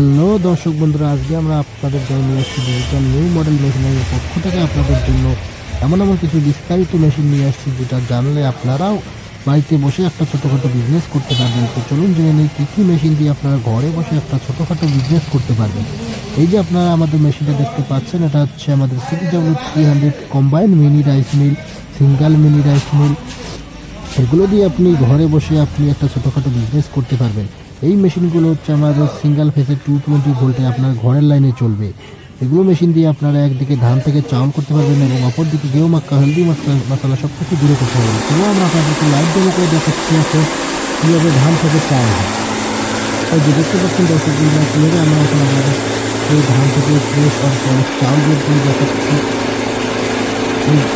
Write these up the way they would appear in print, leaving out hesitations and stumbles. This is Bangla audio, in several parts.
হ্যালো দর্শক বন্ধুরা, আজকে আমরা আপনাদের জন্য নিয়ে আসছি ডিজিটাল নিউ মডেল মেশিনের পক্ষ থেকে আপনাদের জন্য এমন কিছু বিস্তারিত মেশিন নিয়ে আসছি যেটা জানলে আপনারাও বাড়িতে বসে একটা ছোটোখাটো বিজনেস করতে পারবেন। তো চলুন জেনে নিই কী কী মেশিন দিয়ে আপনারা ঘরে বসে একটা ছোটোখাটো বিজনেস করতে পারবেন। এই যে আপনারা আমাদের মেশিনটা দেখতে পাচ্ছেন, এটা হচ্ছে আমাদের CTW300 combined mini rice mill, single mini rice mill. এগুলো দিয়ে আপনি ঘরে বসে আপনি একটা ছোটোখাটো বিজনেস করতে পারবেন। এই মেশিনগুলো হচ্ছে আমাদের সিঙ্গেল ফেসে 220 ভোল্টে আপনার ঘরের লাইনে চলবে। এগুলো মেশিন দিয়ে আপনারা একদিকে ধান থেকে চাউল করতে পারবেন এবং অপরদিকে গেউ মাক্কা, হলদি মশলা সব কিছু দূরে করতে পারবেন। তো আমরা আপনাদেরকে লাইভ ডেমো করে দেখাচ্ছি এখন কীভাবে ধান থেকে চাউল হয়। তাই যে দেখতে পাচ্ছেন দর্শক, কীভাবে আমরা এখন আমাদের এই ধান থেকে ফ্রেশ আর পলিশ চাউল বের করে দেখাচ্ছি।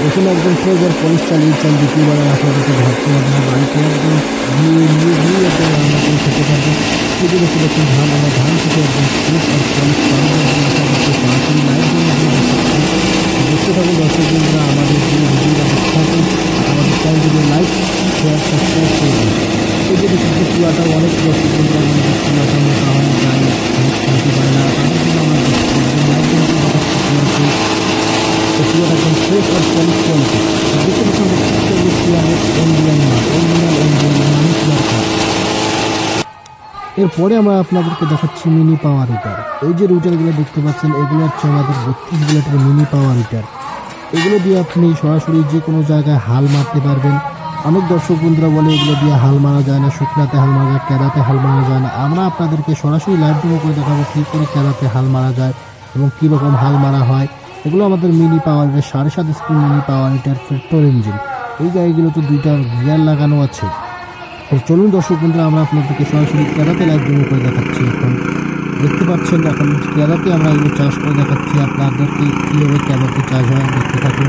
এখানে একদম ফ্রেশ আর পলিশ চালিয়ে চাল দ্বিতীয়বার আপনাদেরকে ভাবতে হবে না, বাড়িতে একদম নিয়ে একদম রান্না করে খেতে পারবেন। যদি দেখতে পাচ্ছেন ধান থেকে একদম ফ্রেশ আর পলিশ চাউল আপনাদেরকে সরাসরি লাইভ দেখতে থাকুন। দর্শক বন্ধুরা, আমাদের যে ভিডিওটা দেখতে থাকুন, আমাদের চ্যানেলটিকে লাইক, শেয়ার, সাবস্ক্রাইব করে দিন। এই যে দেখুন চুয়াটা অনেক দর্শক বন্ধুরা আমাদের চুয়াটা মোটা হয়, গায়ে শান্তি পায় না, তাদের জন্য আমরা লাইভ দেখাচ্ছি। চুয়াটা একদম ফ্রেশ আর পলিশ কোয়ালিটি দেখতে পাচ্ছেন। এরপরে আমরা আপনাদেরকে দেখাচ্ছি মিনি পাওয়ার হিটার। এই যে রুটারগুলো দেখতে পাচ্ছেন, এগুলো হচ্ছে আমাদের 32 ভোল্টের মিনি পাওয়ার হিটার। এগুলো দিয়ে আপনি সরাসরি যে কোনো জায়গায় হাল মারতে পারবেন। অনেক দর্শক বন্ধুরা বলে এগুলো দিয়ে হাল মারা যায় না, শুকনাতে হাল মারা যায়, কেদাতে হাল মারা যায় না। আমরা আপনাদেরকে সরাসরি লাইভ ডেমো করে দেখাবো কী করে কেদাতে হাল মারা যায় এবং কীরকম হাল মারা হয়। এগুলো আমাদের mini power hitter, 7.5 speed mini power hitter, petrol engine. এই গাড়িগুলোতে 2টা গিয়ার লাগানো আছে। চলুন দর্শক বন্ধুরা, আমরা আপনাদেরকে সরাসরি কেদাতে লাইভ ডেমো করে দেখাচ্ছি। এখন দেখতে পাচ্ছেন, এখন কেদাতে আমরা এগুলো চাষ করে দেখাচ্ছি আপনাদেরকে কীভাবে কেদাতে চাষ হয়, দেখতে থাকুন।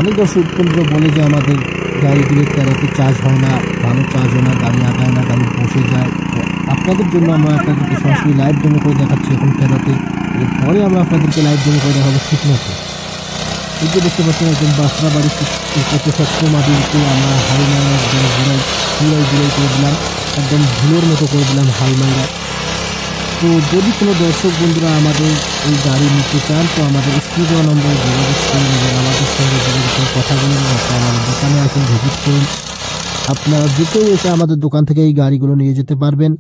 অনেক দর্শক বন্ধুরা বলে যে আমাদের গাড়িগুলো কেদাতে চাষ হয় না, ভালো চাষ হয় না, গাড়ি আগায় না, গাড়ি বসে যায়। তো আপনাদের জন্য আমরা আপনাদেরকে সরাসরি লাইভ ডেমো করে দেখাচ্ছি এখন কেদাতে। এরপরে আমরা আপনাদেরকে লাইভ ডেমো করে দেখাবো শুকনাতে। এই যে দেখতে পাচ্ছেন একদম বাসরা বাড়ি কত শক্ত মাটিতে আমরা হাল মারা একদম গুঁড়াই করে দিলাম, একদম ধুলোর মতো করে দিলাম হাল মারা। তো যদি কোনো দর্শক বন্ধুরা আমাদের এই গাড়ি নিতে চান, তো আমাদের স্ক্রিনে দেওয়া নম্বরে যোগাযোগ করুন এবং আমাদের সঙ্গে যোগাযোগ কথা বলুন। আমাদের দোকানে আসুন, ভিজিট করুন। আপনারা যে কেউ এসে আমাদের দোকান থেকে এই গাড়িগুলো নিয়ে যেতে পারবেন।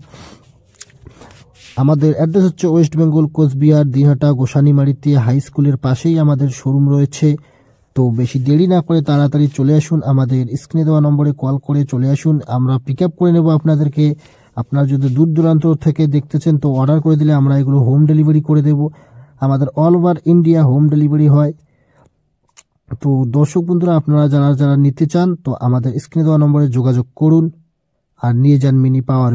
আমাদের অ্যাড্রেস হচ্ছে ওয়েস্ট বেঙ্গল, কোচবিহার, দিনহাটা, গোসানিমারিতে হাই স্কুলের পাশেই আমাদের শোরুম রয়েছে। তো বেশি দেরি না করে তাড়াতাড়ি চলে আসুন, আমাদের স্ক্রিনে দেওয়া নম্বরে কল করে চলে আসুন, আমরা পিক আপ করে নেব আপনাদেরকে। আপনারা যদি দূর দূরান্ত থেকে দেখতেছেন তো অর্ডার করে দিলে আমরা এগুলো হোম ডেলিভারি করে দেব। আমাদের all over India home delivery হয়। তো দর্শক বন্ধুরা, আপনারা যারা নিতে চান তো আমাদের স্ক্রিনে দেওয়া নম্বরে যোগাযোগ করুন আর নিয়ে যান মিনি পাওয়ার।